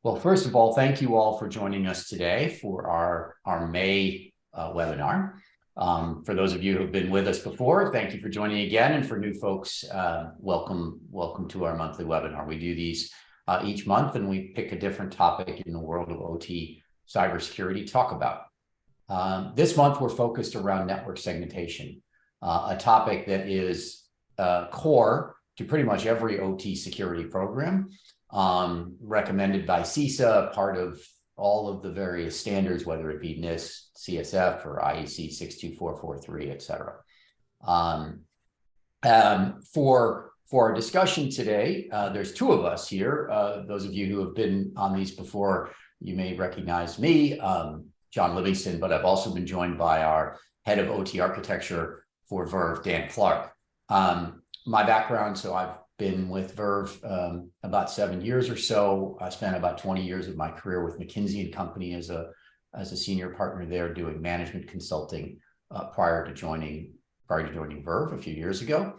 Well, first of all, thank you all for joining us today for our May webinar. For those of you who have been with us before, thank you for joining again. And for new folks, welcome to our monthly webinar. We do these each month, and we pick a different topic in the world of OT cybersecurity to talk about. This month, we're focused around network segmentation, a topic that is core to pretty much every OT security program, recommended by CISA, part of all of the various standards, whether it be NIST, CSF, or IEC 62443, et cetera. For our discussion today, there's two of us here. Those of you who have been on these before, you may recognize me, John Livingston, but I've also been joined by our head of OT architecture for Verve, Dan Clark. My background, so I've been with Verve about 7 years or so. I spent about 20 years of my career with McKinsey & Company as a senior partner there, doing management consulting prior to joining Verve a few years ago.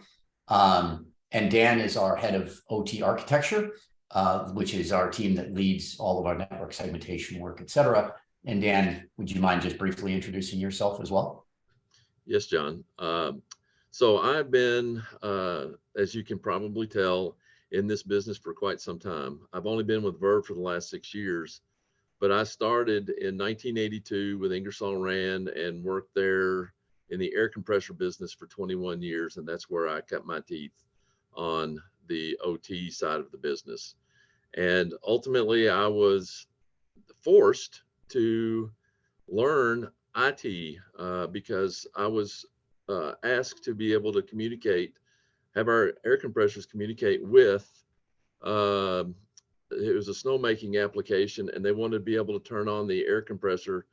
And Dan is our head of OT architecture, which is our team that leads all of our network segmentation work, et cetera. And Dan, would you mind just briefly introducing yourself as well? Yes, John. So I've been, as you can probably tell, in this business for quite some time. I've only been with Verve for the last 6 years, but I started in 1982 with Ingersoll Rand and worked there in the air compressor business for 21 years. And that's where I cut my teeth on the OT side of the business. And ultimately, I was forced to learn IT because I was asked to be able to communicate, have our air compressors communicate with, it was a snowmaking application, and they wanted to be able to turn on the air compressor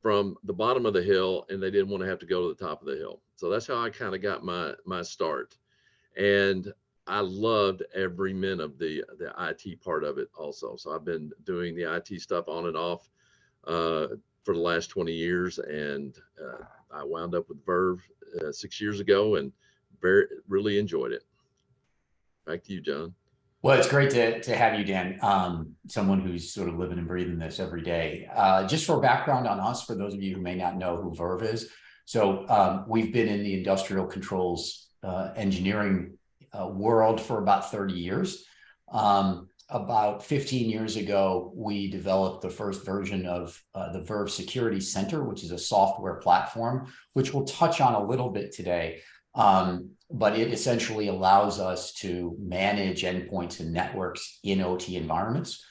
from the bottom of the hill, and they didn't want to have to go to the top of the hill. So that's how I kind of got my start. And I loved every minute of the IT part of it also. So I've been doing the IT stuff on and off for the last 20 years, and I wound up with Verve 6 years ago and really enjoyed it. Back to you, John. Well, it's great to have you, Dan, someone who's sort of living and breathing this every day. Just for background on us, for those of you who may not know who Verve is. So we've been in the industrial controls engineering world for about 30 years. About 15 years ago, we developed the first version of the Verve Security Center, which is a software platform, which we'll touch on a little bit today. But it essentially allows us to manage endpoints and networks in OT environments,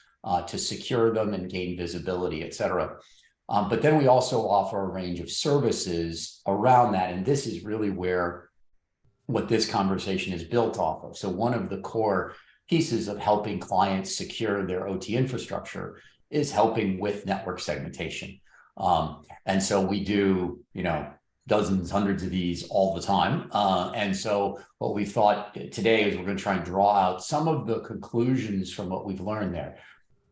to secure them and gain visibility, et cetera. But then we also offer a range of services around that. And this is really where what this conversation is built off of. So one of the core pieces of helping clients secure their OT infrastructure is helping with network segmentation. And so we do, dozens, hundreds of these all the time. And so what we thought today is we're going to try and draw out some of the conclusions from what we've learned there.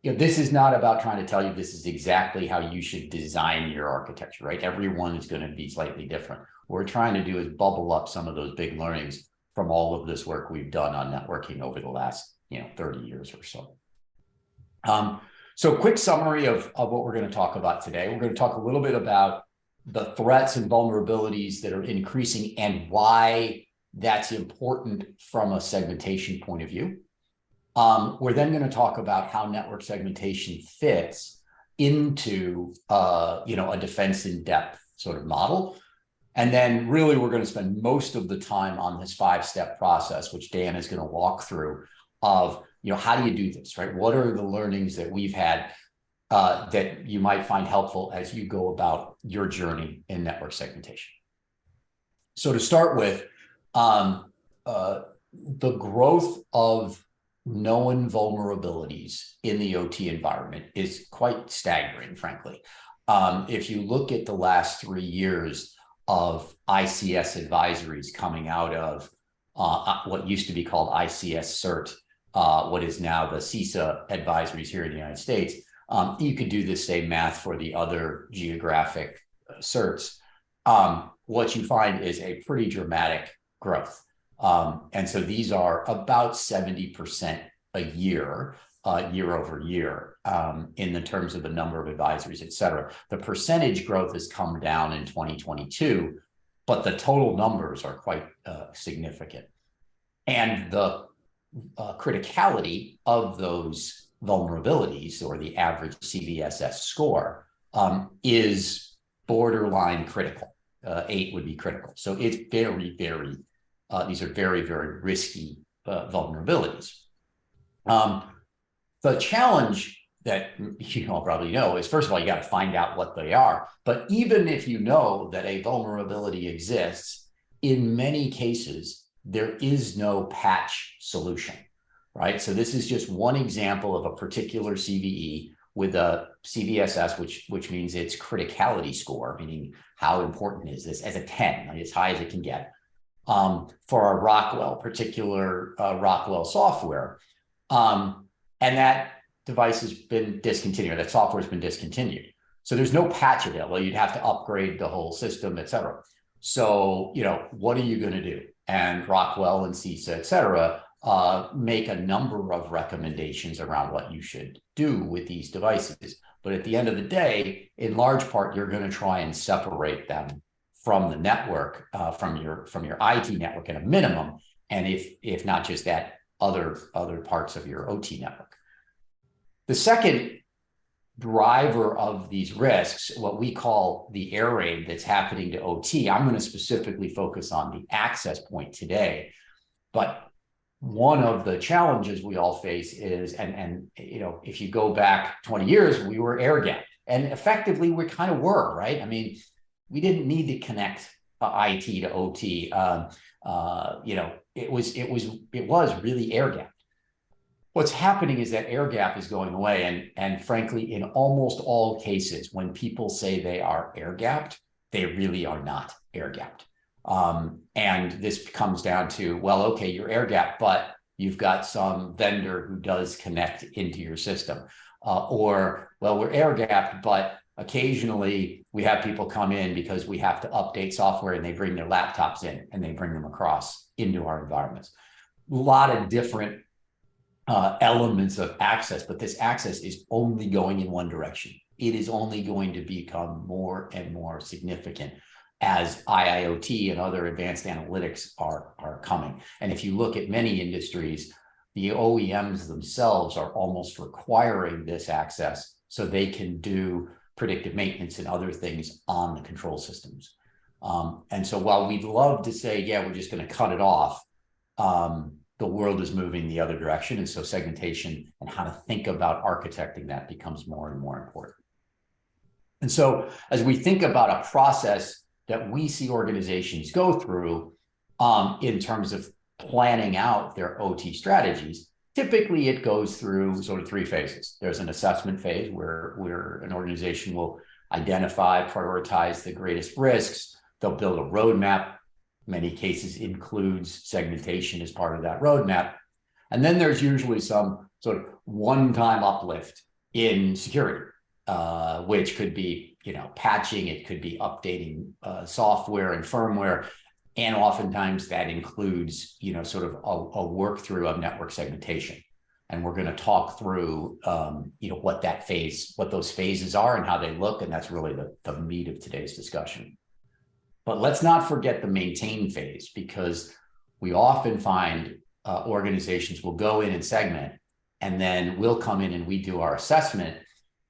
This is not about trying to tell you this is exactly how you should design your architecture, right? Everyone is going to be slightly different. What we're trying to do is bubble up some of those big learnings from all of this work we've done on networking over the last 30 years or so. So quick summary of what we're going to talk about today. We're going to talk a little bit about the threats and vulnerabilities that are increasing and why that's important from a segmentation point of view. We're then going to talk about how network segmentation fits into a defense in depth sort of model. And then really we're going to spend most of the time on this 5-step process, which Dan is going to walk through, of how do you do this, right? What are the learnings that we've had that you might find helpful as you go about your journey in network segmentation? So to start with, the growth of known vulnerabilities in the OT environment is quite staggering, frankly. If you look at the last 3 years of ICS advisories coming out of what used to be called ICS CERT, what is now the CISA advisories here in the United States, you could do the same math for the other geographic certs. What you find is a pretty dramatic growth. And so these are about 70% a year year over year in the terms of the number of advisories, et cetera. The percentage growth has come down in 2022, but the total numbers are quite significant. And the criticality of those vulnerabilities, or the average CVSS score, is borderline critical. 8 would be critical. So it's very, very, these are very, very risky vulnerabilities. The challenge that you all probably know is, first of all, you got to find out what they are. But even if you know that a vulnerability exists, in many cases, there is no patch solution, right? So this is just one example of a particular CVE with a CVSS, which means its criticality score, meaning how important is this, as a 10, like as high as it can get, for a Rockwell, particular Rockwell software. And that device has been discontinued, that software has been discontinued. So there's no patch available. You'd have to upgrade the whole system, et cetera. So, what are you going to do? And Rockwell and CISA, et cetera, make a number of recommendations around what you should do with these devices. But at the end of the day, in large part, you're going to try and separate them from the network, from your IT network at a minimum. And if not just that, other parts of your OT network. The second driver of these risks, what we call the air raid that's happening to OT, I'm going to specifically focus on the access point today. But one of the challenges we all face is, and if you go back 20 years, we were air gapped, and effectively we kind of were, right? I mean, we didn't need to connect IT to OT. It was really air gapped. What's happening is that air gap is going away. And frankly, in almost all cases, when people say they are air gapped, they really are not air gapped. And this comes down to, well, okay, you're air gapped, but you've got some vendor who does connect into your system. Or, well, we're air gapped, but occasionally we have people come in because we have to update software, and they bring their laptops in and they bring them across into our environments. A lot of different elements of access, but this access is only going in one direction. It is only going to become more and more significant as IIoT and other advanced analytics are coming. And if you look at many industries, the OEMs themselves are almost requiring this access so they can do predictive maintenance and other things on the control systems. And so while we'd love to say, yeah, we're just going to cut it off, the world is moving the other direction. And so segmentation and how to think about architecting that becomes more and more important. And so as we think about a process that we see organizations go through in terms of planning out their OT strategies, typically it goes through sort of 3 phases. There's an assessment phase where an organization will identify, prioritize the greatest risks. They'll build a roadmap. Many cases includes segmentation as part of that roadmap. And then there's usually some sort of one-time uplift in security, which could be, patching, it could be updating software and firmware. And oftentimes that includes, sort of a work through of network segmentation. And we're going to talk through, what those phases are and how they look. And that's really the meat of today's discussion. But let's not forget the maintain phase, because we often find organizations will go in and segment, and then we'll come in and we do our assessment.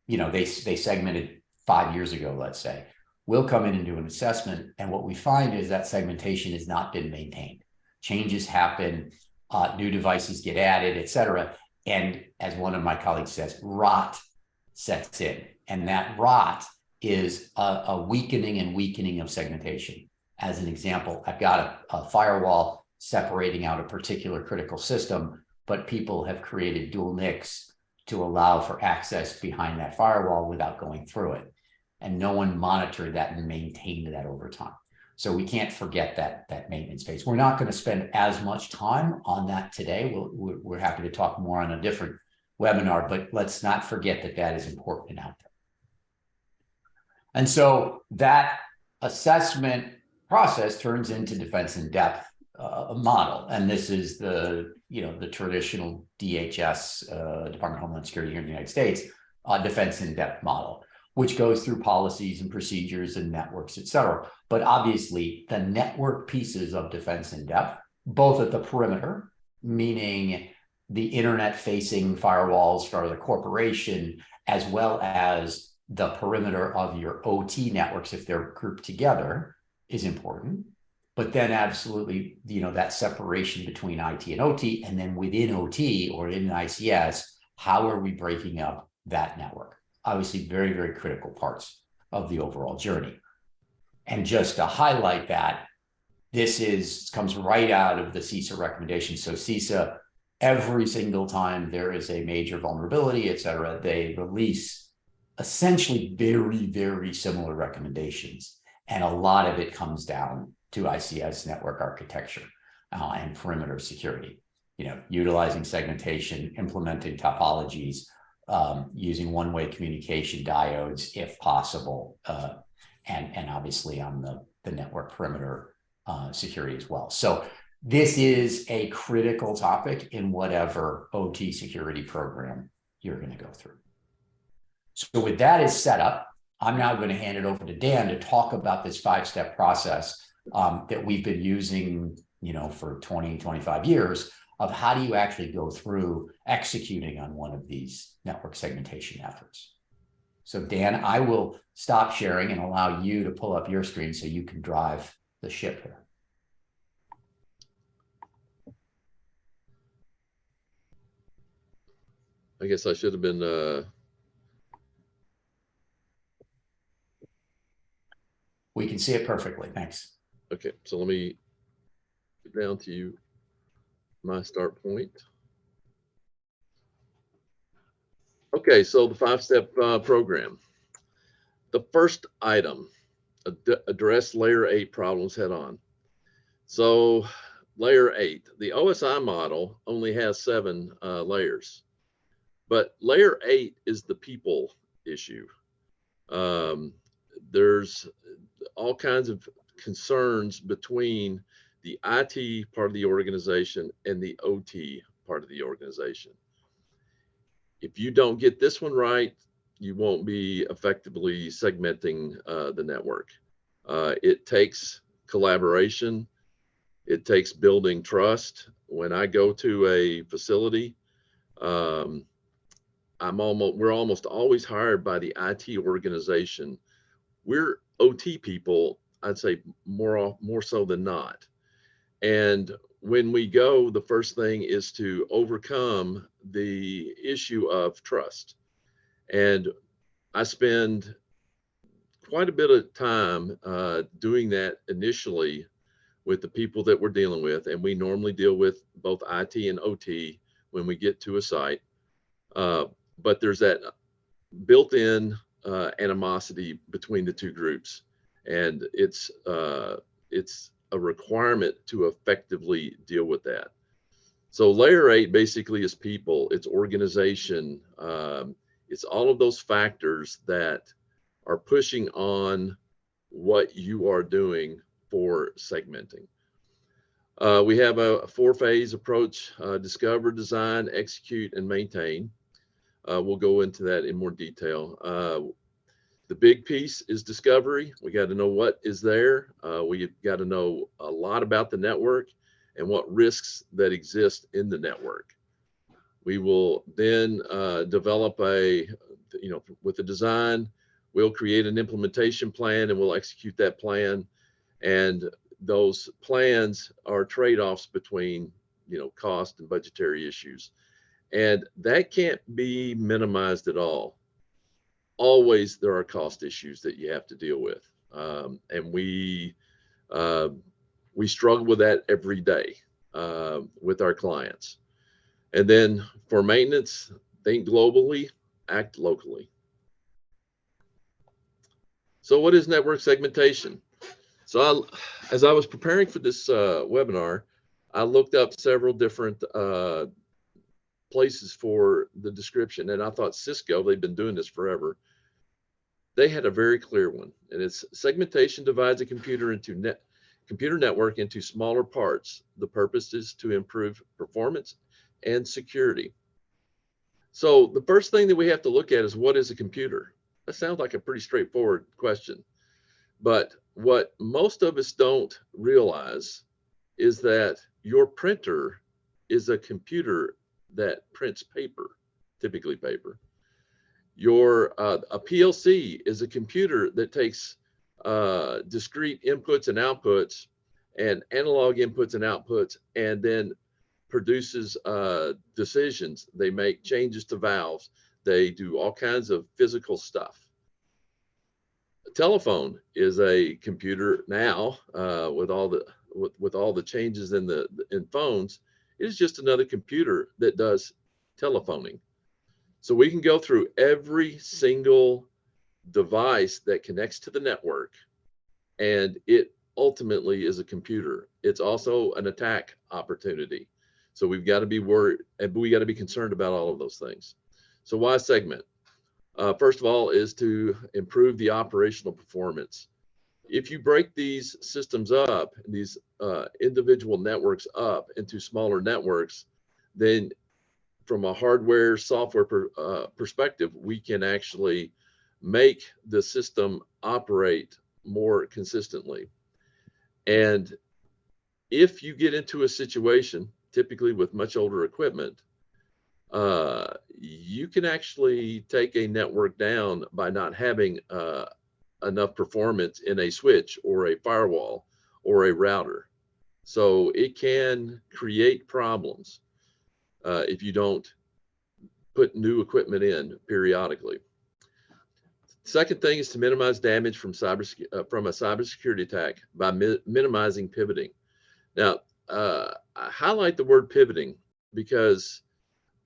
They segmented 5 years ago, let's say. We'll come in and do an assessment, and what we find is that segmentation has not been maintained. Changes happen, new devices get added, et cetera. And as one of my colleagues says, rot sets in. And that rot is a weakening of segmentation. As an example, I've got a firewall separating out a particular critical system, but people have created dual NICs to allow for access behind that firewall without going through it. And no one monitored that and maintained that over time. So we can't forget that maintenance phase. We're not going to spend as much time on that today. We're happy to talk more on a different webinar, but let's not forget that is important out there. And so that assessment process turns into defense in depth model. And this is the the traditional DHS, Department of Homeland Security here in the United States, defense in depth model, which goes through policies and procedures and networks, et cetera. But obviously, the network pieces of defense in depth, both at the perimeter, meaning the internet-facing firewalls for the corporation, as well as the perimeter of your OT networks, if they're grouped together, is important. But then absolutely, that separation between IT and OT, and then within OT or in ICS, how are we breaking up that network? Obviously, very, very critical parts of the overall journey. And just to highlight that, this comes right out of the CISA recommendation. So CISA, every single time there is a major vulnerability, et cetera, they release essentially very, very similar recommendations. And a lot of it comes down to ICS network architecture and perimeter security, utilizing segmentation, implementing topologies, using one-way communication diodes if possible, and obviously on the network perimeter security as well. So this is a critical topic in whatever OT security program you're going to go through. So with that as set up, I'm now going to hand it over to Dan to talk about this 5-step process that we've been using, for 20, 25 years, of how do you actually go through executing on one of these network segmentation efforts. So Dan, I will stop sharing and allow you to pull up your screen so you can drive the ship here. I guess I should have been. We can see it perfectly. Thanks. Okay, so let me get down to my start point. Okay, so the 5-step program. The first item, address layer 8 problems head on. So layer 8, the OSI model only has 7 layers, but layer 8 is the people issue. There's all kinds of concerns between the IT part of the organization and the OT part of the organization. If you don't get this one right, you won't be effectively segmenting the network. It takes collaboration. It takes building trust. When I go to a facility, we're almost always hired by the IT organization. We're OT people, I'd say more so than not. And when we go, the first thing is to overcome the issue of trust. And I spend quite a bit of time doing that initially with the people that we're dealing with. And we normally deal with both IT and OT when we get to a site. But there's that built-in animosity between the two groups. And it's a requirement to effectively deal with that. So layer 8 basically is people, it's organization, it's all of those factors that are pushing on what you are doing for segmenting. We have a 4-phase approach: discover, design, execute, and maintain. We'll go into that in more detail. The big piece is discovery. We got to know what is there. We got to know a lot about the network and what risks that exist in the network. We will then develop with the design, we'll create an implementation plan and we'll execute that plan. And those plans are trade-offs between, cost and budgetary issues. And that can't be minimized at all. Always there are cost issues that you have to deal with. And we struggle with that every day with our clients. And then for maintenance, think globally, act locally. So what is network segmentation? So as I was preparing for this webinar, I looked up several different places for the description. And I thought Cisco, they've been doing this forever. They had a very clear one, and it's segmentation divides a computer network into smaller parts. The purpose is to improve performance and security. So the first thing that we have to look at is, what is a computer? That sounds like a pretty straightforward question. But what most of us don't realize is that your printer is a computer that prints paper, typically paper. Your a PLC is a computer that takes discrete inputs and outputs and analog inputs and outputs, and then produces decisions. They make changes to valves. They do all kinds of physical stuff. A telephone is a computer now, with all the changes in phones. It is just another computer that does telephoning. So we can go through every single device that connects to the network, and it ultimately is a computer. It's also an attack opportunity. So we've got to be worried, and we got to be concerned about all of those things. So why segment? First of all, is to improve the operational performance. If you break these systems up, these individual networks up into smaller networks, then from a hardware software perspective, we can actually make the system operate more consistently. And if you get into a situation, typically with much older equipment, you can actually take a network down by not having enough performance in a switch or a firewall or a router. So it can create problems if you don't put new equipment in periodically. Second thing is to minimize damage from a cybersecurity attack by minimizing pivoting. Now, I highlight the word pivoting because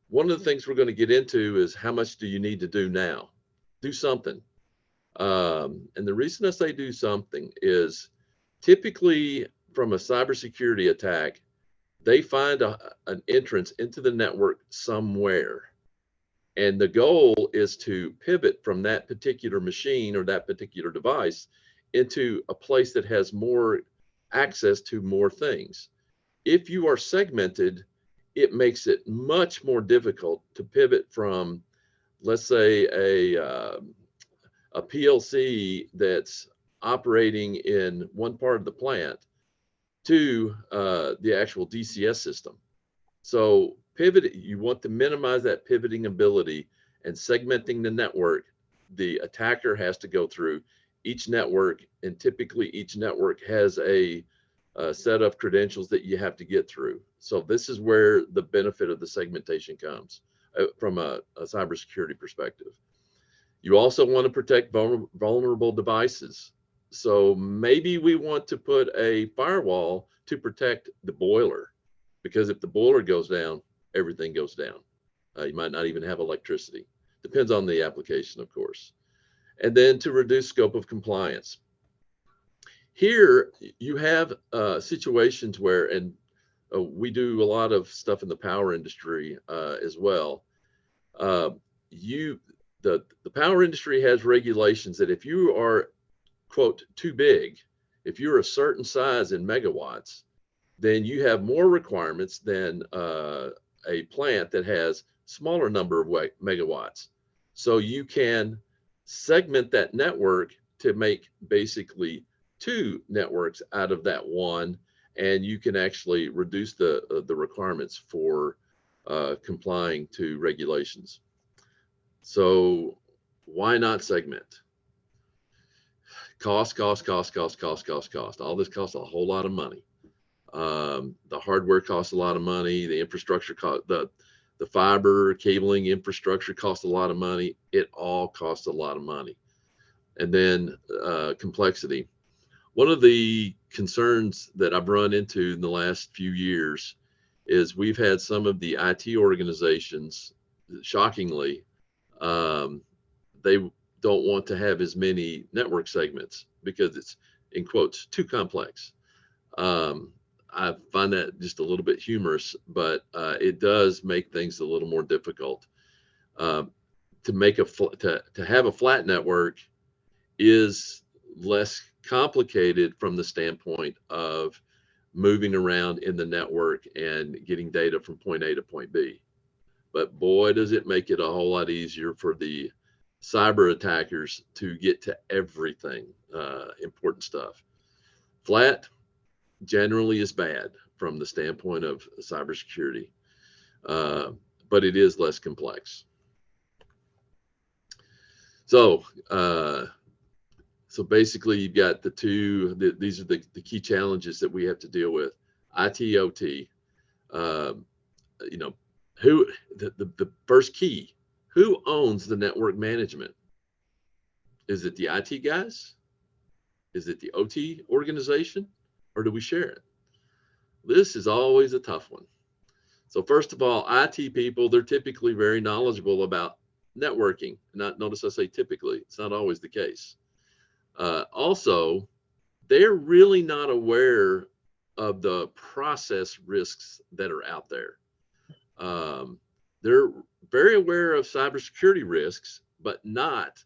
one of the things we're going to get into is, how much do you need to do now? Do something. And the reason I say do something is, typically from a cybersecurity attack, they find an entrance into the network somewhere. And the goal is to pivot from that particular machine or that particular device into a place that has more access to more things. If you are segmented, it makes it much more difficult to pivot from, let's say, a PLC that's operating in one part of the plant to the actual DCS system. So pivot, you want to minimize that pivoting ability, and segmenting the network. The attacker has to go through each network, and typically each network has a set of credentials that you have to get through. So this is where the benefit of the segmentation comes from a cybersecurity perspective. You also want to protect vulnerable devices. So maybe we want to put a firewall to protect the boiler, because if the boiler goes down, everything goes down. You might not even have electricity. Depends on the application, of course. And then to reduce scope of compliance. Here you have situations where, and we do a lot of stuff in the power industry as well. The power industry has regulations that if you are, quote, too big, if you're a certain size in megawatts, then you have more requirements than a plant that has smaller number of megawatts. So you can segment that network to make basically 2 networks out of that one, and you can actually reduce the requirements for complying to regulations. So why not segment? Cost. All this costs a whole lot of money. The hardware costs a lot of money. The infrastructure cost, the fiber cabling infrastructure costs a lot of money. It all costs a lot of money. And then complexity. One of the concerns that I've run into in the last few years is we've had some of the IT organizations, shockingly, they don't want to have as many network segments because it's, in quotes, too complex. I find that just a little bit humorous, but it does make things a little more difficult. To have a flat network is less complicated from the standpoint of moving around in the network and getting data from point A to point B. But boy, does it make it a whole lot easier for the cyber attackers to get to everything, important stuff. Flat generally is bad from the standpoint of cybersecurity, but it is less complex. So, so basically, you've got these are the key challenges that we have to deal with. IT, OT, you know, the first key, who owns the network management? Is it the IT guys? Is it the OT organization? Or do we share it? This is always a tough one. So first of all, IT people, they're typically very knowledgeable about networking. Notice I say typically, it's not always the case. Also, they're really not aware of the process risks that are out there. They're very aware of cybersecurity risks, but not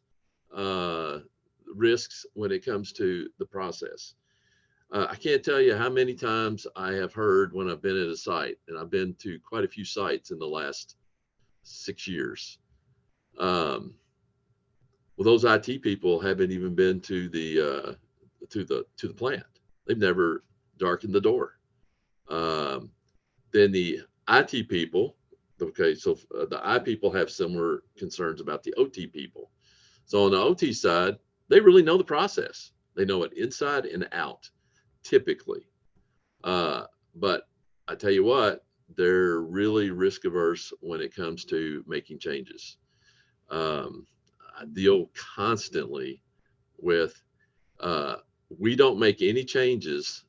risks when it comes to the process. I can't tell you how many times I have heard when I've been at a site, and I've been to quite a few sites in the last 6 years. Well, those IT people haven't even been to the plant. They've never darkened the door. Then the IT people, okay, so the I people have similar concerns about the OT people. So on the OT side, they really know the process. They know it inside and out, typically. But I tell you what, they're really risk averse when it comes to making changes. I deal constantly with, we don't make any changes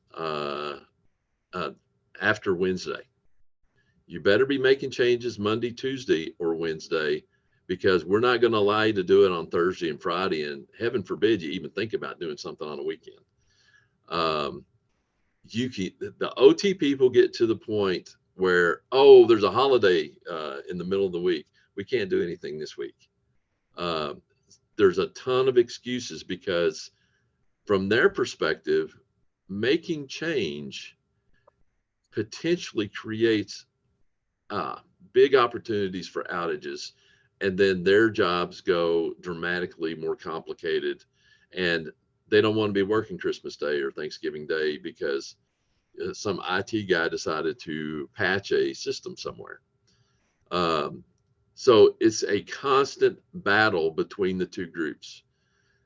after Wednesday. You better be making changes Monday, Tuesday, or Wednesday, because we're not going to allow you to do it on Thursday and Friday. And heaven forbid you even think about doing something on a weekend. The OT people get to the point where, oh, there's a holiday in the middle of the week. We can't do anything this week. There's a ton of excuses because from their perspective, making change potentially creates big opportunities for outages, and then their jobs go dramatically more complicated, and they don't want to be working Christmas Day or Thanksgiving Day because some IT guy decided to patch a system somewhere. So it's a constant battle between the two groups.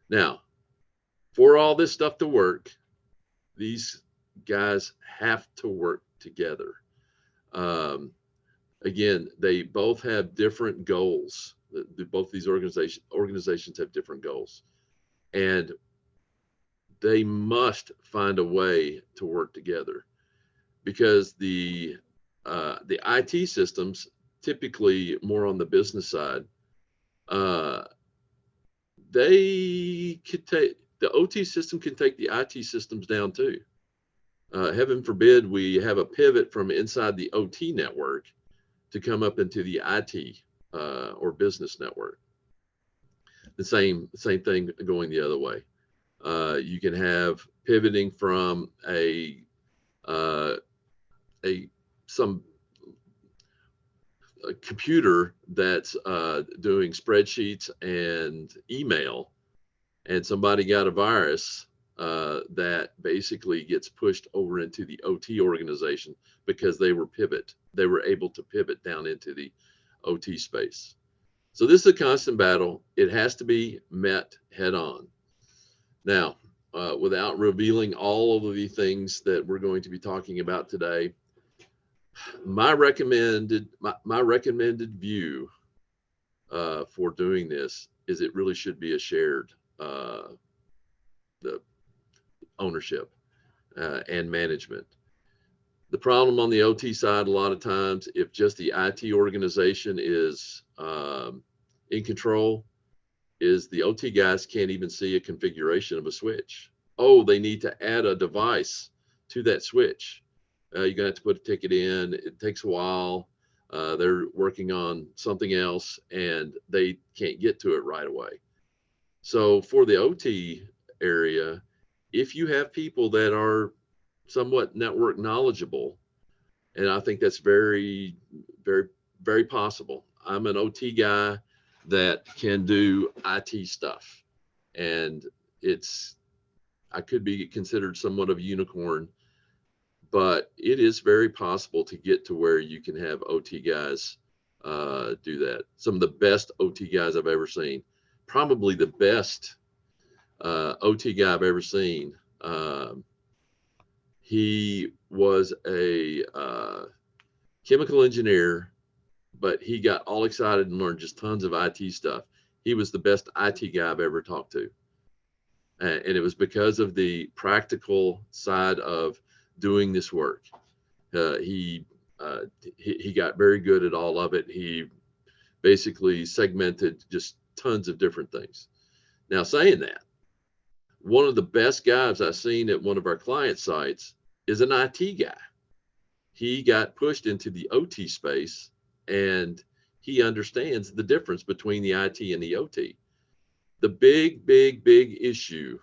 Now, for all this stuff to work, these guys have to work together. Again, they both have different goals. Both these organizations have different goals, and they must find a way to work together, because the IT systems, typically more on the business side, they could take the OT system can take the IT systems down too. Heaven forbid we have a pivot from inside the OT network to come up into the IT or business network. The same thing going the other way. You can have pivoting from some computer that's doing spreadsheets and email, and somebody got a virus that basically gets pushed over into the OT organization because they were able to pivot down into the OT space. So this is a constant battle. It has to be met head on. Now, without revealing all of the things that we're going to be talking about today, my recommended view for doing this is it really should be a shared the ownership and management. The problem on the OT side, a lot of times, if just the IT organization is in control, is the OT guys can't even see a configuration of a switch. Oh, they need to add a device to that switch. You're gonna have to put a ticket in. It takes a while. They're working on something else and they can't get to it right away. So for the OT area, if you have people that are somewhat network knowledgeable. And I think that's very, very, very possible. I'm an OT guy that can do IT stuff. And I could be considered somewhat of a unicorn, but it is very possible to get to where you can have OT guys do that. Some of the best OT guys I've ever seen, probably the best OT guy I've ever seen. He was a chemical engineer, but he got all excited and learned just tons of IT stuff. He was the best IT guy I've ever talked to. And it was because of the practical side of doing this work. He got very good at all of it. He basically segmented just tons of different things. Now, saying that, one of the best guys I've seen at one of our client sites is an IT guy. He got pushed into the OT space, and he understands the difference between the IT and the OT. The big issue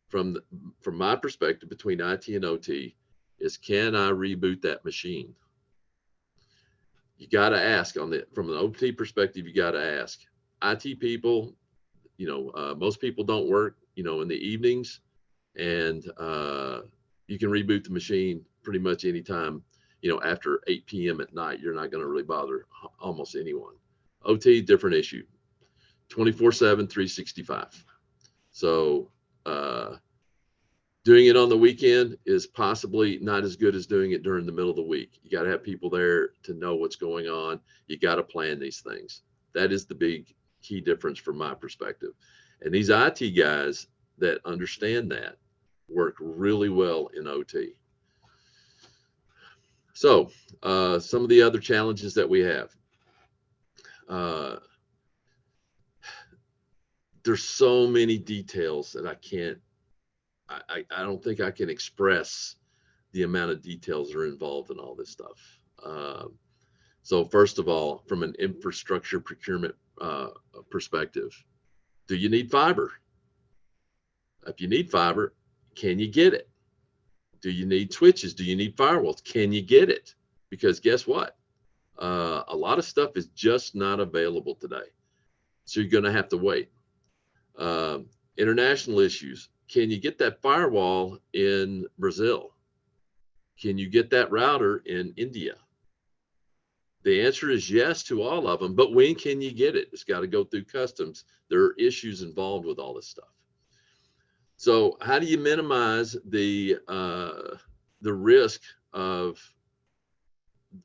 from my perspective between IT and OT is, can I reboot that machine? You got to ask from an OT perspective. You got to ask IT people. Most people don't work, in the evenings, and you can reboot the machine pretty much anytime, after 8 p.m. at night. You're not going to really bother almost anyone. OT, different issue, 24/7, 365. So doing it on the weekend is possibly not as good as doing it during the middle of the week. You got to have people there to know what's going on. You got to plan these things. That is the big key difference from my perspective. And these IT guys that understand that work really well in OT. So some of the other challenges that we have. There's so many details that I don't think I can express the amount of details that are involved in all this stuff. So first of all, from an infrastructure procurement perspective, do you need fiber? If you need fiber, can you get it? Do you need switches? Do you need firewalls? Can you get it? Because guess what? A lot of stuff is just not available today. So you're going to have to wait. International issues. Can you get that firewall in Brazil? Can you get that router in India? The answer is yes to all of them, but when can you get it? It's got to go through customs. There are issues involved with all this stuff. So how do you minimize the risk of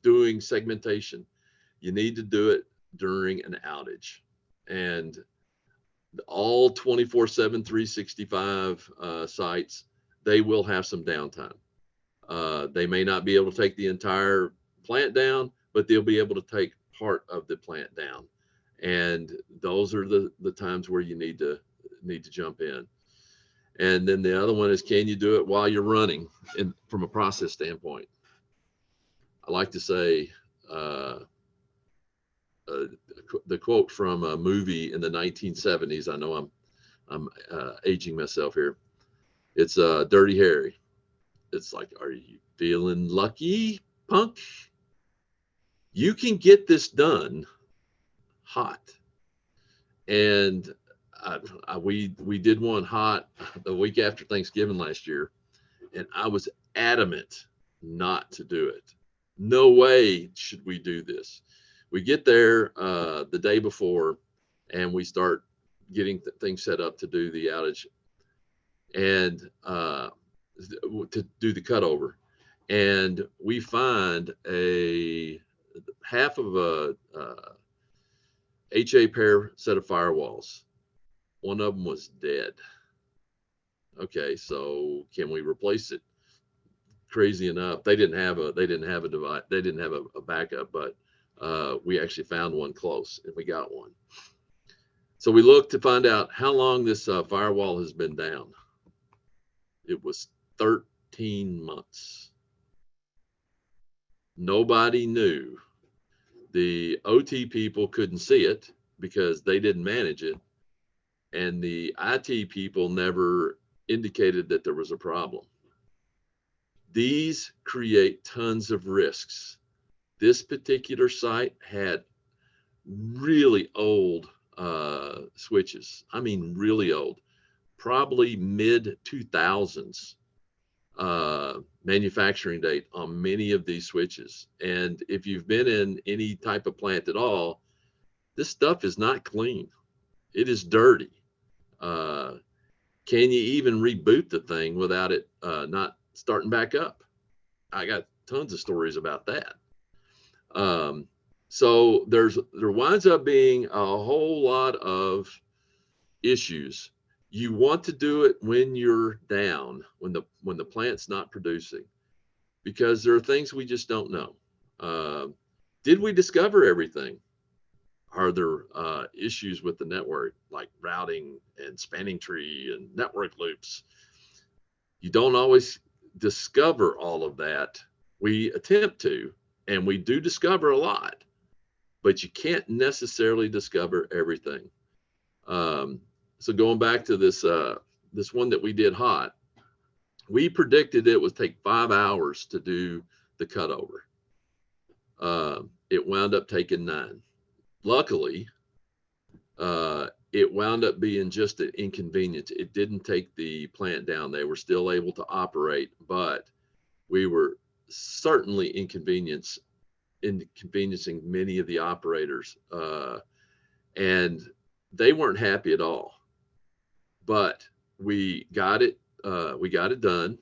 doing segmentation? You need to do it during an outage, and all 24/7, 365 sites, they will have some downtime. They may not be able to take the entire plant down, but they'll be able to take part of the plant down. And those are the times where you need to jump in. And then the other one is, can you do it while you're running? And from a process standpoint, I like to say the quote from a movie in the 1970s. I know I'm aging myself here. It's Dirty Harry. It's like, are you feeling lucky, punk? You can get this done hot. And we did one hot the week after Thanksgiving last year, and I was adamant not to do it. No way should we do this. We get there the day before, and we start getting things set up to do the outage and to do the cutover. And we find a half of a HA pair set of firewalls. One of them was dead. Okay, so can we replace it? Crazy enough, they didn't have a device, they didn't have a backup, but we actually found one close, and we got one. So we looked to find out how long this firewall has been down. It was 13 months. Nobody knew. The OT people couldn't see it because they didn't manage it, and the IT people never indicated that there was a problem. These create tons of risks. This particular site had really old switches. I mean, really old, probably mid 2000s manufacturing date on many of these switches. And if you've been in any type of plant at all, this stuff is not clean. It is dirty. Uh, can you even reboot the thing without it not starting back up? I got tons of stories about that. Um, so there winds up being a whole lot of issues. You want to do it when you're down, when the plant's not producing, because there are things we just don't know. Did we discover everything? Are there issues with the network, like routing and spanning tree and network loops? You don't always discover all of that. We attempt to, and we do discover a lot, but you can't necessarily discover everything. So going back to this one that we did hot, we predicted it would take 5 hours to do the cutover. It wound up taking 9. Luckily, it wound up being just an inconvenience. It didn't take the plant down. They were still able to operate, but we were certainly inconveniencing many of the operators, and they weren't happy at all. But we got it done.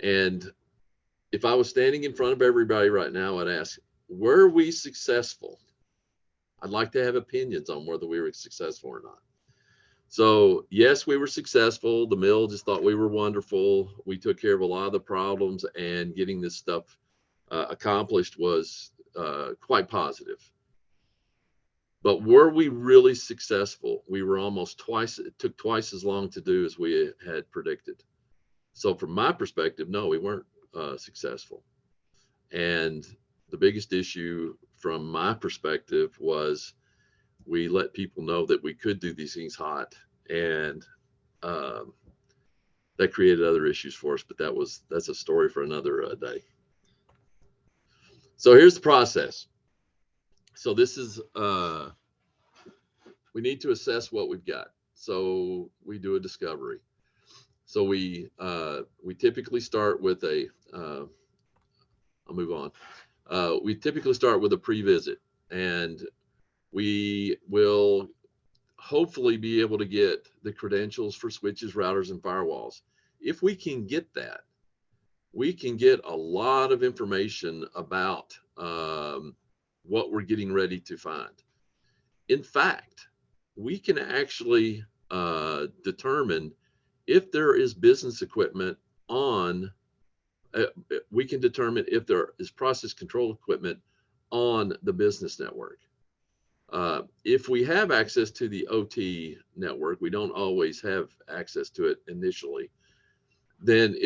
And if I was standing in front of everybody right now, I'd ask, were we successful? I'd like to have opinions on whether we were successful or not. So yes, we were successful. The mill just thought we were wonderful. We took care of a lot of the problems, and getting this stuff accomplished was quite positive. But were we really successful? We were almost twice, it took twice as long to do as we had predicted. So from my perspective, no, we weren't successful. And the biggest issue from my perspective was we let people know that we could do these things hot, and that created other issues for us, but that's a story for another day. So here's the process. So this is, we need to assess what we've got. So we do a discovery. So we typically start with I'll move on. We typically start with a pre-visit, and we will hopefully be able to get the credentials for switches, routers, and firewalls. If we can get that, we can get a lot of information about what we're getting ready to find. In fact, we can actually determine if there is business equipment on, we can determine if there is process control equipment on the business network. If we have access to the OT network, we don't always have access to it initially, then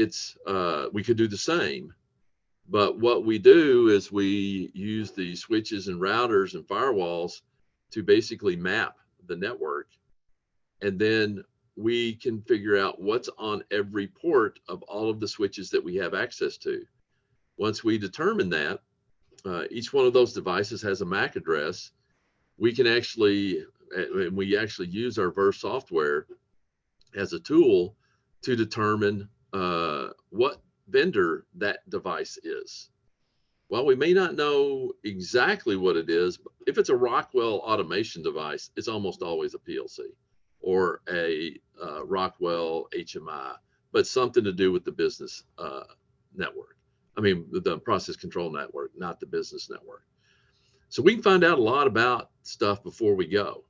we could do the same. But what we do is we use the switches and routers and firewalls to basically map the network, and then we can figure out what's on every port of all of the switches that we have access to. Once we determine that, each one of those devices has a MAC address. We can actually use our Verve software as a tool to determine what vendor that device is. While we may not know exactly what it is, if it's a Rockwell automation device, it's almost always a PLC or a Rockwell HMI, but something to do with the business network. I mean, the process control network, not the business network. So we can find out a lot about stuff before we go.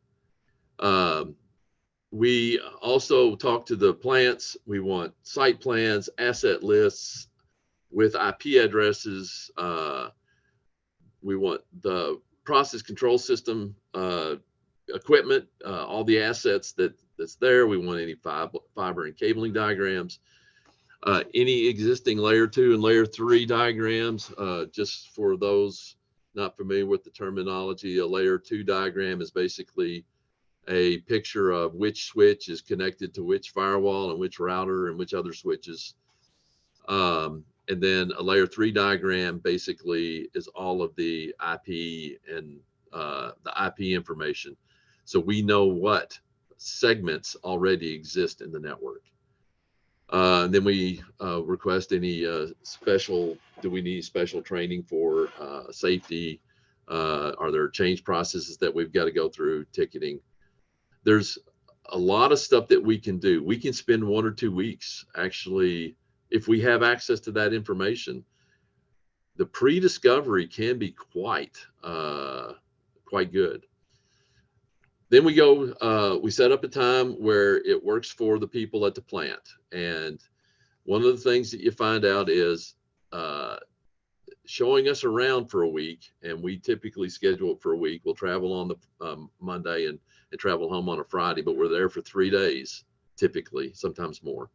We also talk to the plants. We want site plans, asset lists with IP addresses. We want the process control system equipment, all the assets that's there. We want any fiber and cabling diagrams, any existing layer 2 and layer 3 diagrams. Just for those not familiar with the terminology, a layer 2 diagram is basically a picture of which switch is connected to which firewall and which router and which other switches. And then a layer 3 diagram basically is all of the IP and the IP information. So we know what segments already exist in the network. And then we request any do we need special training for safety? Are there change processes that we've got to go through, ticketing? There's a lot of stuff that we can do. We can spend 1 or 2 weeks actually, if we have access to that information. The pre-discovery can be quite good. Then we set up a time where it works for the people at the plant. And one of the things that you find out is showing us around for a week, and we typically schedule it for a week. We'll travel on the Monday and travel home on a Friday, but we're there for 3 days, typically, sometimes more.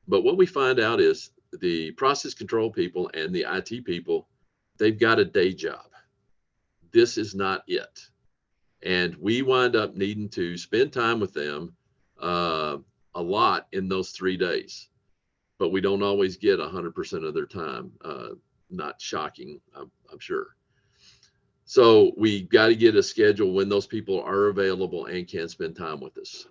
But what we find out is the process control people and the IT people, they've got a day job. This is not it. And we wind up needing to spend time with them a lot in those 3 days, but we don't always get 100% of their time. Not shocking, I'm sure. So we got to get a schedule when those people are available and can spend time with us.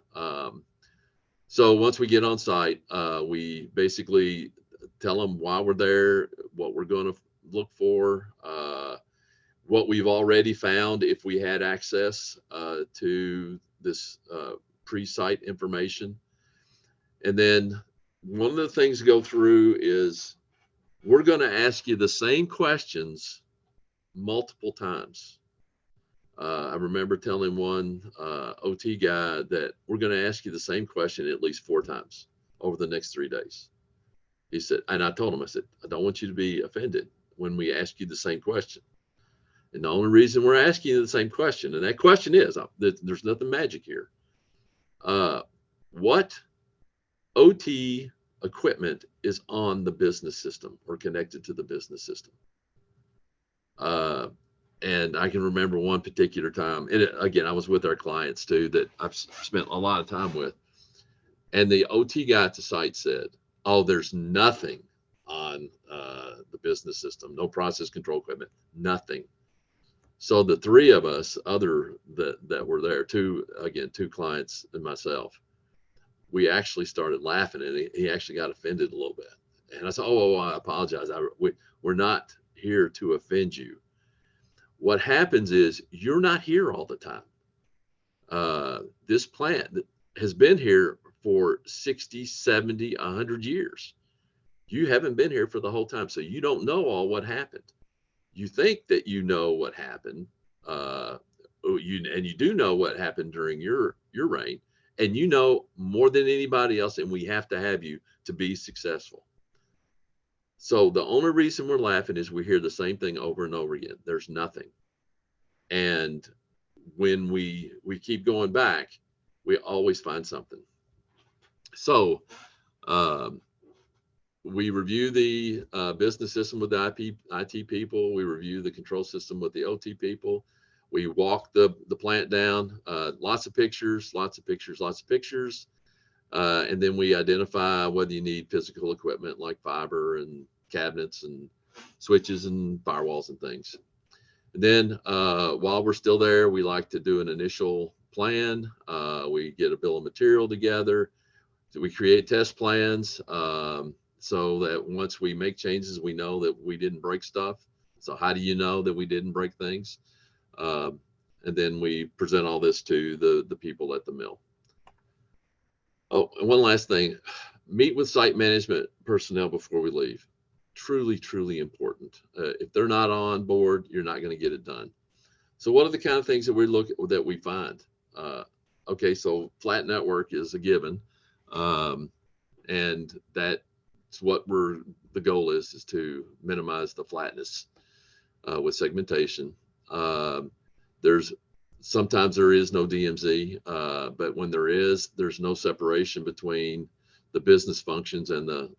So once we get on site, we basically tell them why we're there, what we're going to look for, what we've already found if we had access to this pre-site information. And then one of the things to go through is we're going to ask you the same questions multiple times. I remember telling one OT guy that we're going to ask you the same question at least 4 times over the next 3 days. He said, and I told him, I said, I don't want you to be offended when we ask you the same question. And the only reason we're asking you the same question, and that question is, there's nothing magic here. What OT equipment is on the business system or connected to the business system? And I can remember one particular time, and again, I was with our clients too that I've spent a lot of time with. And the OT guy at the site said, oh, there's nothing on the business system, no process control equipment, nothing. So the 3 of us, that were there, 2 clients and myself, we actually started laughing, and he actually got offended a little bit. And I said, oh, I apologize. We're not here to offend you. What happens is you're not here all the time. This plant has been here for 60, 70, 100 years. You haven't been here for the whole time, so you don't know all what happened. You think that you know what happened, and you do know what happened during your reign, and you know more than anybody else, and we have to have you to be successful. So the only reason we're laughing is we hear the same thing over and over again. There's nothing. And when we keep going back, we always find something. So we review the business system with the IT people. We review the control system with the OT people. We walk the plant down, lots of pictures. And then we identify whether you need physical equipment like fiber and cabinets and switches and firewalls and things. And then while we're still there, we like to do an initial plan. We get a bill of material together. So we create test plans so that once we make changes, we know that we didn't break stuff. So how do you know that we didn't break things? And then we present all this to the people at the mill. Oh, and one last thing, meet with site management personnel before we leave. Truly, truly important. If they're not on board, you're not going to get it done. So what are the kind of things that we find? Okay, so flat network is a given. And that's what the goal is to minimize the flatness with segmentation. Sometimes there is no DMZ, but when there's no separation between the business functions and the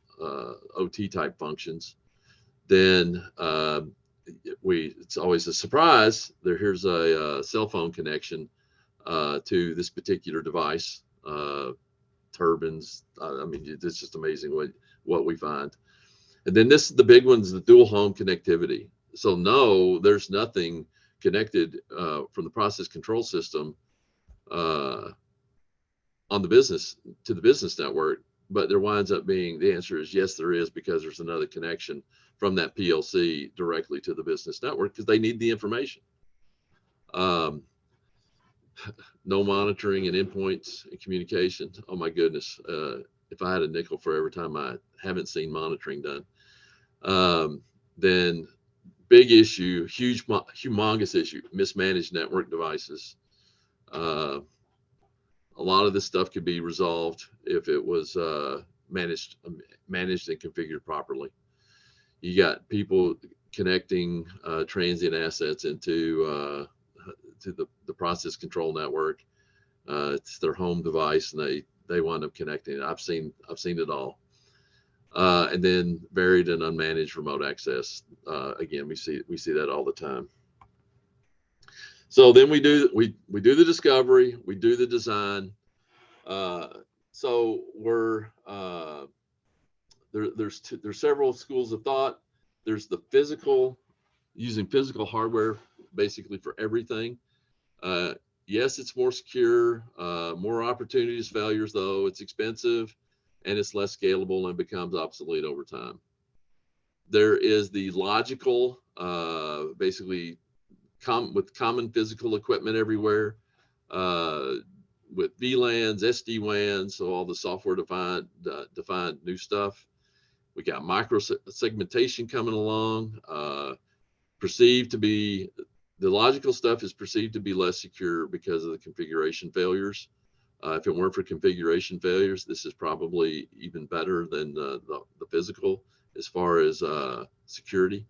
OT type functions. Then it's always a surprise. Here's a cell phone connection to this particular device, turbines. I mean, it's just amazing what we find. And then this is the big one, is the dual home connectivity. So no, there's nothing connected from the process control system on the business to the business network, but there winds up being, the answer is yes, there is, because there's another connection from that PLC directly to the business network because they need the information. No monitoring and endpoints and communication. Oh my goodness. If I had a nickel for every time I haven't seen monitoring done, then big issue, humongous issue, mismanaged network devices. A lot of this stuff could be resolved if it was managed and configured properly. You got people connecting transient assets into to the process control network. It's their home device, and they wind up connecting. I've seen it all. And then varied and unmanaged remote access. Again, we see that all the time. So then we do the discovery, we do the design. So we're there's several schools of thought. There's the physical, using physical hardware basically for everything. Yes, it's more secure, more opportunities, failures though. It's expensive, and it's less scalable and becomes obsolete over time. There is the logical, basically with common physical equipment everywhere, with VLANs, SD-WANs, so all the software defined new stuff. We got micro segmentation coming along, perceived to be, the logical stuff is perceived to be less secure because of the configuration failures. If it weren't for configuration failures, this is probably even better than the physical as far as security.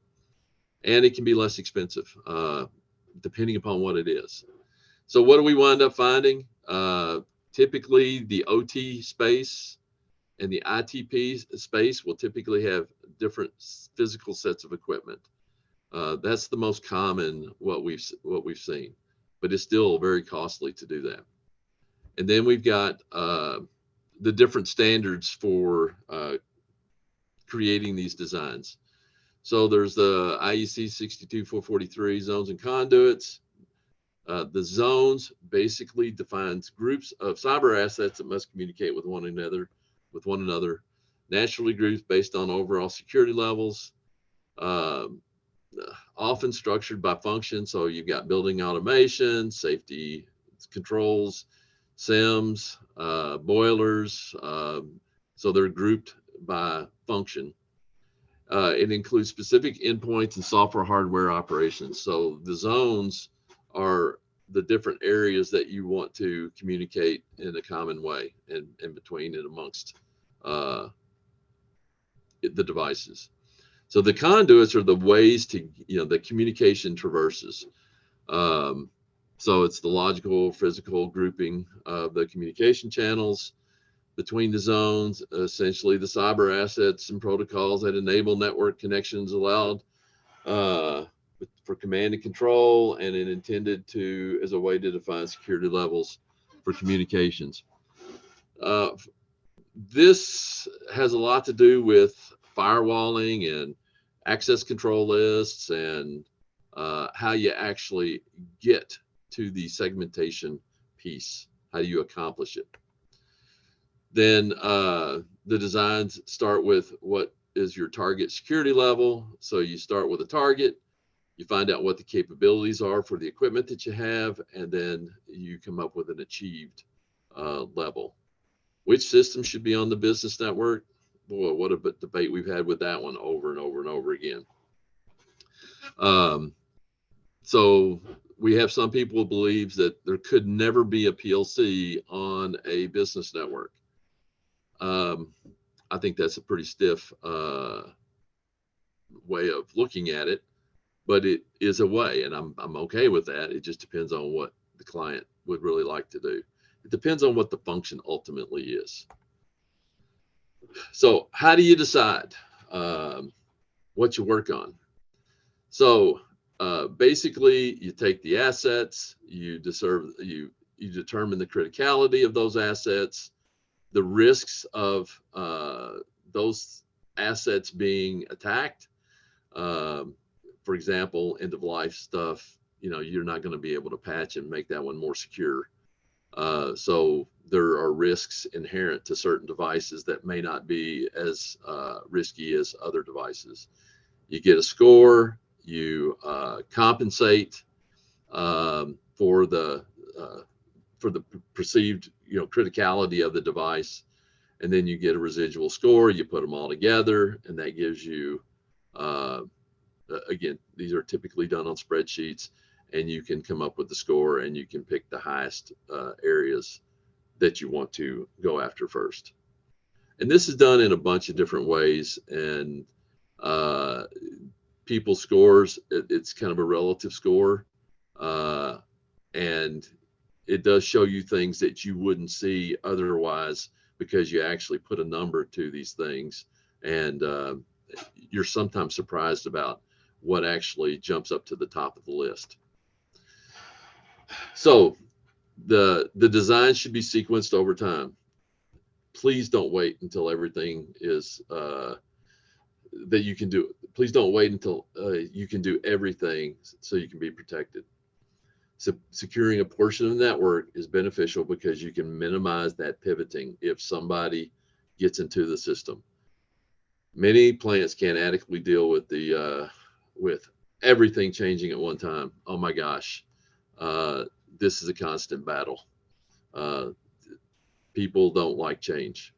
And it can be less expensive, depending upon what it is. So what do we wind up finding? Typically, the OT space and the ITP space will typically have different physical sets of equipment. That's the most common what we've seen, but it's still very costly to do that. And then we've got the different standards for creating these designs. So there's the IEC 62443 zones and conduits. The zones basically defines groups of cyber assets that must communicate with one another, naturally grouped based on overall security levels, often structured by function. So you've got building automation, safety controls, SIMs, boilers. So they're grouped by function. It includes specific endpoints and software hardware operations. So the zones are the different areas that you want to communicate in a common way and between and amongst the devices. So the conduits are the ways to, the communication traverses. So it's the logical, physical grouping of the communication channels between the zones, essentially the cyber assets and protocols that enable network connections allowed for command and control, and it intended as a way to define security levels for communications. This has a lot to do with firewalling and access control lists and how you actually get to the segmentation piece. How do you accomplish it? Then the designs start with what is your target security level. So you start with a target, you find out what the capabilities are for the equipment that you have, and then you come up with an achieved level. Which system should be on the business network? Boy, what a debate we've had with that one over and over and over again. So we have some people who believes that there could never be a PLC on a business network. I think that's a pretty stiff way of looking at it, but it is a way, and I'm okay with that. It just depends on what the client would really like to do. It depends on what the function ultimately is. So how do you decide what you work on? So basically, you take the assets, you determine the criticality of those assets, the risks of those assets being attacked. For example, end of life stuff, you're not going to be able to patch and make that one more secure. So there are risks inherent to certain devices that may not be as risky as other devices. You get a score, you compensate for the perceived criticality of the device, and then you get a residual score. You put them all together, and that gives you again, these are typically done on spreadsheets, and you can come up with the score, and you can pick the highest areas that you want to go after first. And this is done in a bunch of different ways, and people's scores, it's kind of a relative score, and it does show you things that you wouldn't see otherwise, because you actually put a number to these things, and you're sometimes surprised about what actually jumps up to the top of the list. So the design should be sequenced over time. Please don't wait until everything is that you can do. Please don't wait until you can do everything so you can be protected. So securing a portion of the network is beneficial because you can minimize that pivoting if somebody gets into the system. Many plants can't adequately deal with with everything changing at one time. Oh my gosh, this is a constant battle. People don't like change.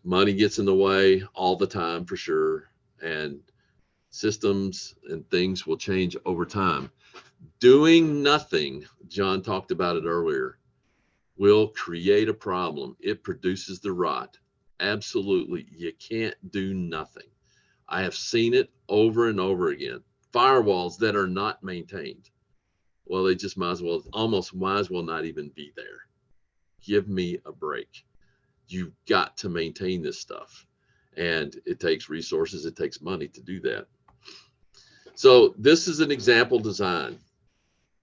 Money gets in the way all the time, for sure, and systems and things will change over time. Doing nothing, John talked about it earlier, will create a problem. It produces the rot. Absolutely, you can't do nothing. I have seen it over and over again. Firewalls that are not maintained. Well, they just might as well not even be there. Give me a break. You've got to maintain this stuff, and it takes resources, it takes money to do that. So this is an example design.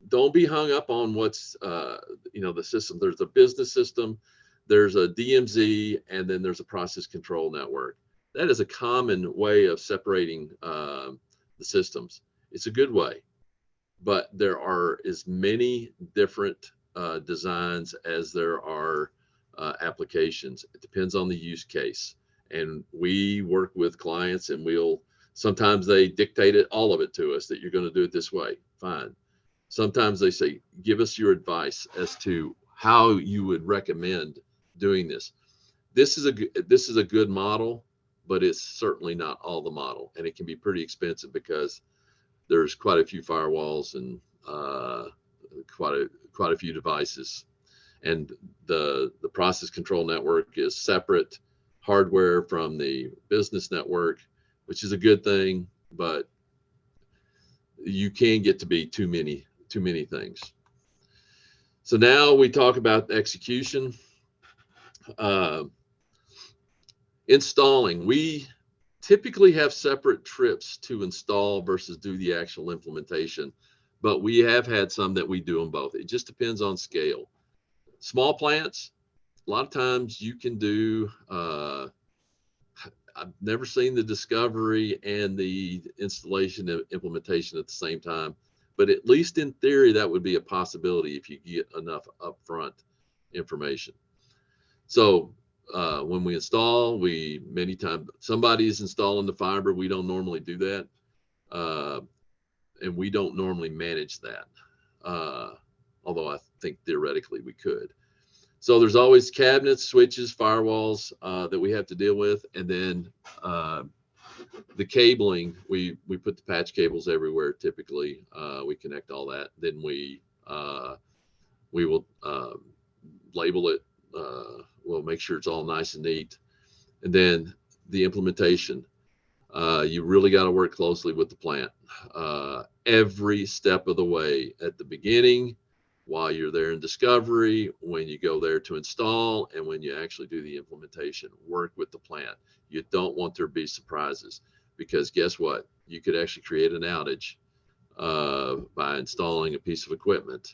Don't be hung up on what's the system. There's a business system, there's a DMZ, and then there's a process control network. That is a common way of separating the systems. It's a good way, but there are as many different designs as there are applications. It depends on the use case, and we work with clients, and sometimes they dictate all of it to us, that you're going to do it this way. Fine. Sometimes they say, give us your advice as to how you would recommend doing this. This is a good model, but it's certainly not all the model, and it can be pretty expensive because there's quite a few firewalls and quite a few devices, and the process control network is separate hardware from the business network, which is a good thing, but you can get to be too many things. So now we talk about execution. Installing, we typically have separate trips to install versus do the actual implementation, but we have had some that we do them both. It just depends on scale. Small plants, a lot of times you can do, I've never seen the discovery and the installation and implementation at the same time, but at least in theory, that would be a possibility if you get enough upfront information. So when we install, many times somebody is installing the fiber. We don't normally do that, and we don't normally manage that, although I think theoretically we could. So there's always cabinets, switches, firewalls that we have to deal with, and then the cabling. We put the patch cables everywhere. Typically, we connect all that. Then we will label it. We'll make sure it's all nice and neat, and then the implementation. You really got to work closely with the plant every step of the way, at the beginning, while you're there in discovery, when you go there to install, and when you actually do the implementation. Work with the plant. You don't want there to be surprises, because guess what? You could actually create an outage by installing a piece of equipment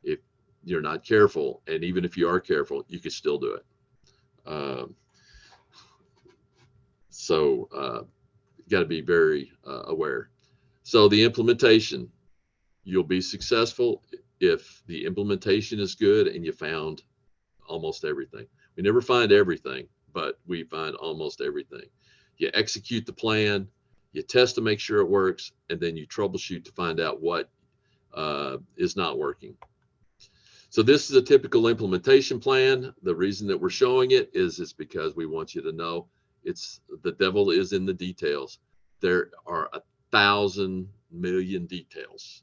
if you're not careful. And even if you are careful, you could still do it. So got to be very aware. So the implementation, you'll be successful if the implementation is good and you found almost everything. We never find everything, but we find almost everything. You execute the plan, you test to make sure it works, and then you troubleshoot to find out what is not working. So this is a typical implementation plan. The reason that we're showing it is because we want you to know it's the devil is in the details. There are 1,000,000,000 details.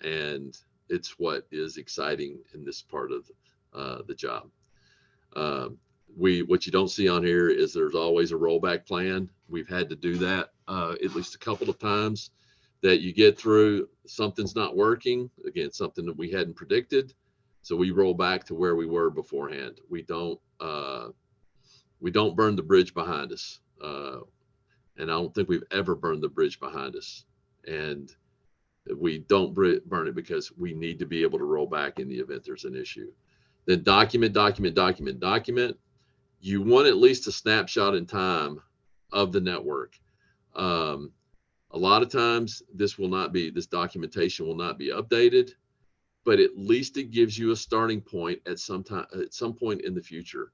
And it's what is exciting in this part of the job. What you don't see on here is there's always a rollback plan. We've had to do that at least a couple of times, that you get through, something's not working, again, something that we hadn't predicted. So we roll back to where we were beforehand. We don't burn the bridge behind us. And I don't think we've ever burned the bridge behind us. And we don't burn it because we need to be able to roll back in the event there's an issue. Then document. You want at least a snapshot in time of the network. A lot of times this documentation will not be updated, but at least it gives you a starting point at some point in the future.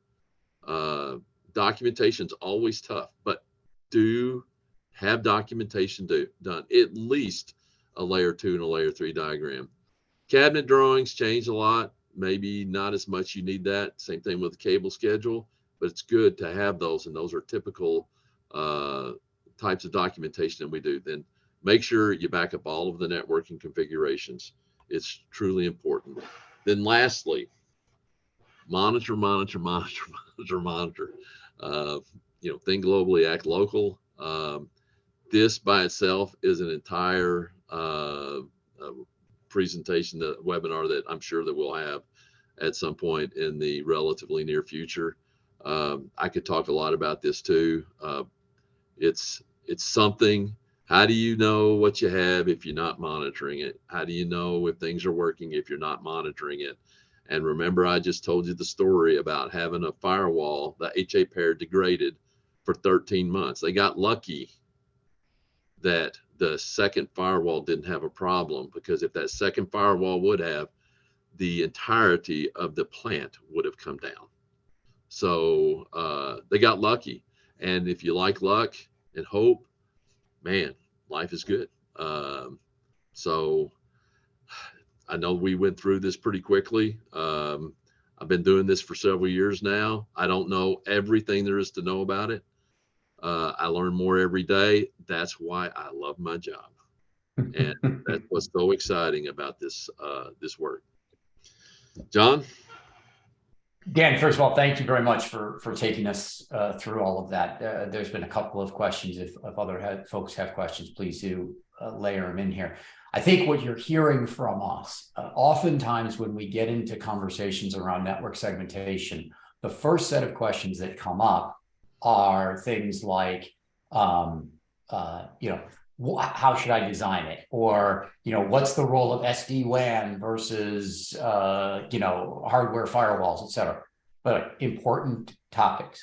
Documentation's always tough, but do have documentation done, at least a layer 2 and a layer 3 diagram. Cabinet drawings change a lot, maybe not as much. You need that. Same thing with the cable schedule, but it's good to have those, and those are typical types of documentation that we do. Then make sure you back up all of the networking configurations. It's truly important. Then lastly, monitor. Think globally, act local. This by itself is an entire presentation, the webinar that I'm sure that we'll have at some point in the relatively near future. I could talk a lot about this too. It's something. How do you know what you have if you're not monitoring it? How do you know if things are working if you're not monitoring it? And remember, I just told you the story about having a firewall, the HA pair degraded for 13 months. They got lucky that the second firewall didn't have a problem, because if that second firewall would have, the entirety of the plant would have come down. So they got lucky. And if you like luck and hope, man, life is good. So I know we went through this pretty quickly. I've been doing this for several years now. I don't know everything there is to know about it. I learn more every day. That's why I love my job. And that's what's so exciting about this work. John? Dan, first of all, thank you very much for taking us through all of that. There's been a couple of questions. If other folks have questions, please do layer them in here. I think what you're hearing from us, oftentimes when we get into conversations around network segmentation, the first set of questions that come up are things like, how should I design it? Or, what's the role of SD-WAN versus, hardware firewalls, et cetera. But important topics.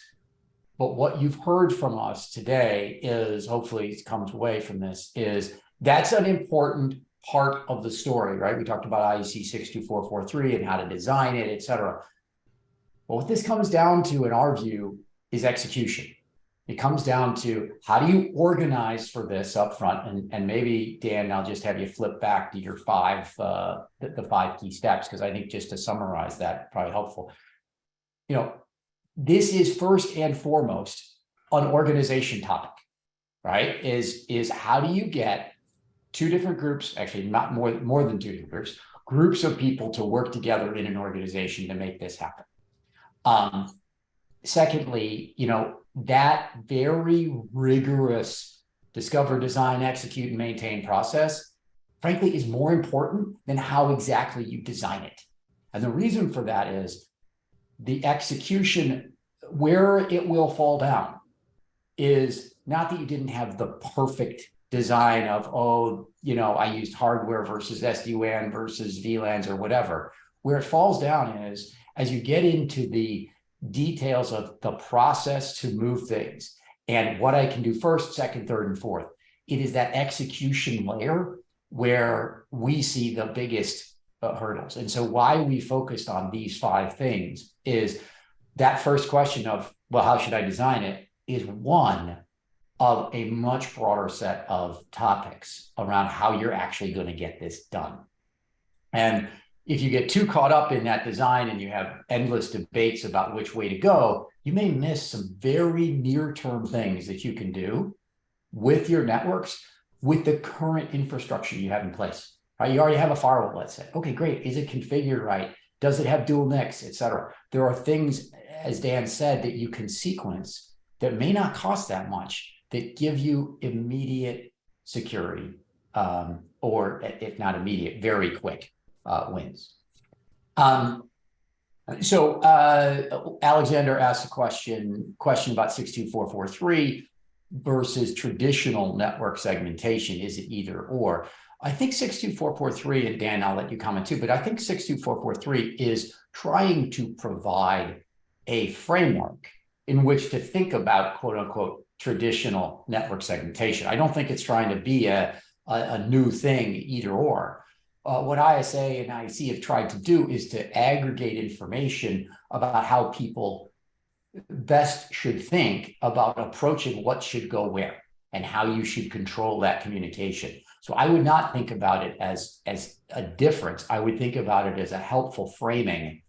But what you've heard from us today is, hopefully it comes away from this, is that's an important part of the story, right? We talked about IEC 62443 and how to design it, et cetera. But what this comes down to, in our view, is execution. It comes down to, how do you organize for this up front? And maybe, Dan, I'll just have you flip back to your the 5 key steps, because I think just to summarize that, probably helpful. This is first and foremost an organization topic, right? Is how do you get 2 different groups, actually not more than 2 different groups of people to work together in an organization to make this happen. Secondly, that very rigorous discover, design, execute, and maintain process, frankly, is more important than how exactly you design it. And the reason for that is the execution, where it will fall down, is not that you didn't have the perfect design of, I used hardware versus SD-WAN versus VLANs or whatever. Where it falls down is, as you get into the details of the process to move things and what I can do first, second, third, and fourth. It is that execution layer where we see the biggest hurdles. And so why we focused on these 5 things is that first question of, well, how should I design it, is one of a much broader set of topics around how you're actually going to get this done. And if you get too caught up in that design and you have endless debates about which way to go, you may miss some very near-term things that you can do with your networks, with the current infrastructure you have in place, right? You already have a firewall, let's say. Okay, great. Is it configured right? Does it have dual NICs, et cetera? There are things, as Dan said, that you can sequence that may not cost that much, that give you immediate security, or if not immediate, very quick wins. So Alexander asked a question about 62443 versus traditional network segmentation. Is it either or? I think 62443, and Dan, I'll let you comment too, but I think 62443 is trying to provide a framework in which to think about, quote unquote, traditional network segmentation. I don't think it's trying to be a new thing, either or. What ISA and IEC have tried to do is to aggregate information about how people best should think about approaching what should go where and how you should control that communication. So I would not think about it as a difference. I would think about it as a helpful framing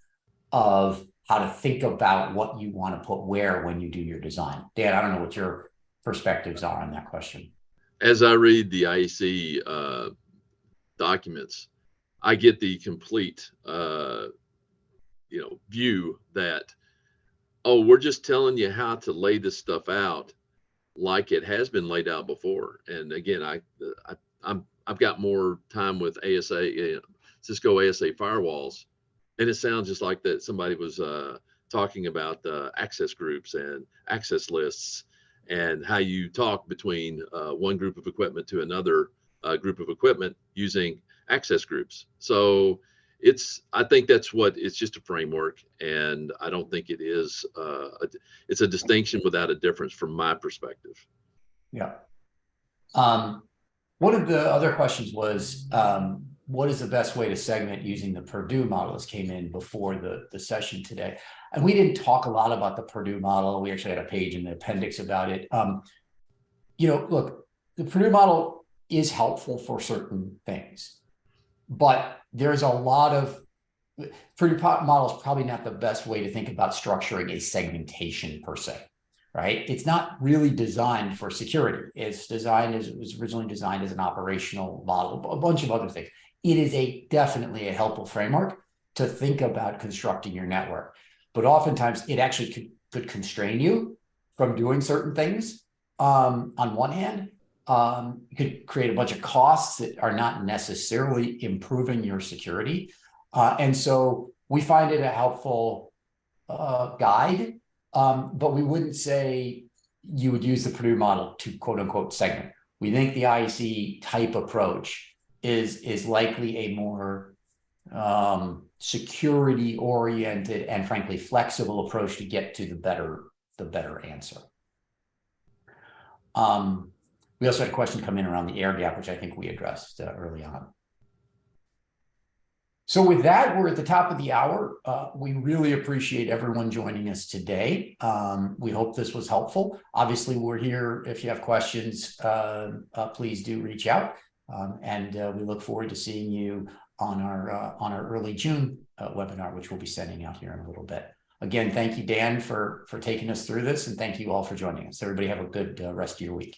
of how to think about what you want to put where when you do your design. Dan, I don't know what your perspectives are on that question. As I read the IEC documents, I get the complete view that, oh, we're just telling you how to lay this stuff out like it has been laid out before. And again, I've got more time with ASA, Cisco ASA firewalls, and it sounds just like that somebody was talking about access groups and access lists and how you talk between one group of equipment to another group of equipment using access groups. So I think that's what it's just a framework, and I don't think it is. It's a distinction without a difference from my perspective. Yeah. One of the other questions was, what is the best way to segment using the Purdue model? This came in before the session today. And we didn't talk a lot about the Purdue model. We actually had a page in the appendix about it. Look, the Purdue model is helpful for certain things, but there's a lot of Purdue model is probably not the best way to think about structuring a segmentation per se, right? It's not really designed for security. It was originally designed as an operational model, a bunch of other things. It is definitely a helpful framework to think about constructing your network, but oftentimes it actually could constrain you from doing certain things. On one hand, it could create a bunch of costs that are not necessarily improving your security. And so we find it a helpful guide, but we wouldn't say you would use the Purdue model to quote unquote segment. We think the IEC type approach is likely a more security oriented and frankly flexible approach to get to the better answer. We also had a question come in around the air gap, which I think we addressed early on. So with that, we're at the top of the hour. We really appreciate everyone joining us today. We hope this was helpful. Obviously, we're here. If you have questions, please do reach out. And we look forward to seeing you on our early June webinar, which we'll be sending out here in a little bit. Again, thank you, Dan, for taking us through this, and thank you all for joining us. Everybody have a good rest of your week.